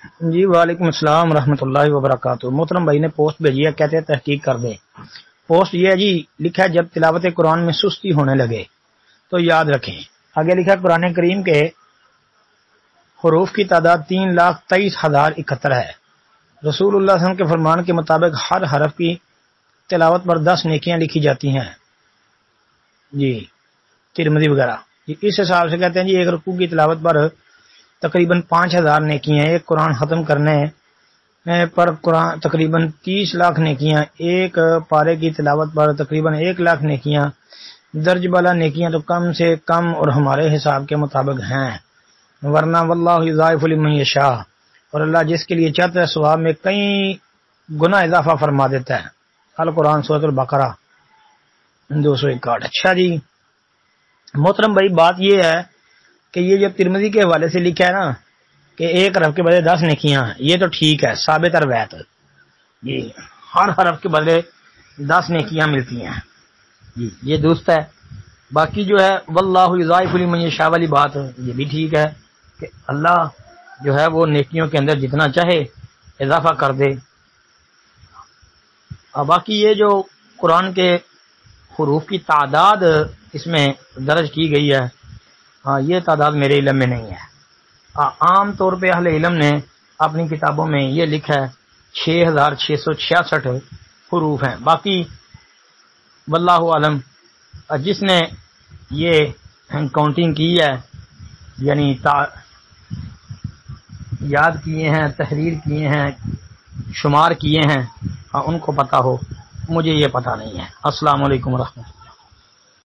جی وعلیکم السلام ورحمۃ اللہ وبرکاتہ۔ محترم بھائی نے پوسٹ بھیجی ہے، کہتے ہیں تحقیق کر دیں۔ پوسٹ یہ ہے جی، لکھا ہے جب تلاوت قرآن میں سستی ہونے لگے تو یاد رکھیں۔ آگے لکھا قرآن کریم کے حروف کی تعداد 3,23,071 ہے۔ رسول اللہ صلی اللہ علیہ وسلم کے فرمان کے مطابق ہر حرف کی تلاوت پر 10 نیکیاں لکھی جاتی ہیں جی، ترمذی وغیرہ جی۔ اس حساب سے کہتے ہیں جی ایک رکوع کی تلاوت پر تقریباً 5,000 نیکیاں، ایک قرآن ختم کرنے پر قرآن تقریباً 30 لاکھ نیکیاں، ایک پارے کی تلاوت پر تقریباً 1 لاکھ نیکیاں، درج بالا نیکیاں تو کم سے کم اور ہمارے حساب کے مطابق ہیں، ورنہ واللہ یضاعف لمن یشاء، اور اللہ جس کے لیے چاہتا ہے ثواب میں کئی گنا اضافہ فرما دیتا ہے۔ القرآن سورۃ البقرہ 261۔ اچھا جی محترم بھائی، بات یہ ہے کہ یہ جو ترمذی کے حوالے سے لکھا ہے نا کہ ایک حرف کے بدلے 10 نیکیاں، یہ تو ٹھیک ہے، ثابت روایت جی، ہر حرف کے بدلے 10 نیکیاں ملتی ہیں جی، یہ درست ہے۔ باقی جو ہے واللہ یضاعف لمن یشاء والی بات، یہ بھی ٹھیک ہے کہ اللہ جو ہے وہ نیکیوں کے اندر جتنا چاہے اضافہ کر دے۔ اور باقی یہ جو قرآن کے حروف کی تعداد اس میں درج کی گئی ہے، ہاں یہ تعداد میرے علم میں نہیں ہے۔ عام طور پہ اہل علم نے اپنی کتابوں میں یہ لکھا ہے 6,666 حروف ہیں۔ باقی واللہ عالم، جس نے یہ کاؤنٹنگ کی ہے یعنی یاد کیے ہیں، تحریر کیے ہیں، شمار کیے ہیں، ان کو پتہ ہو، مجھے یہ پتہ نہیں ہے۔ السلام علیکم ورحمۃ اللہ۔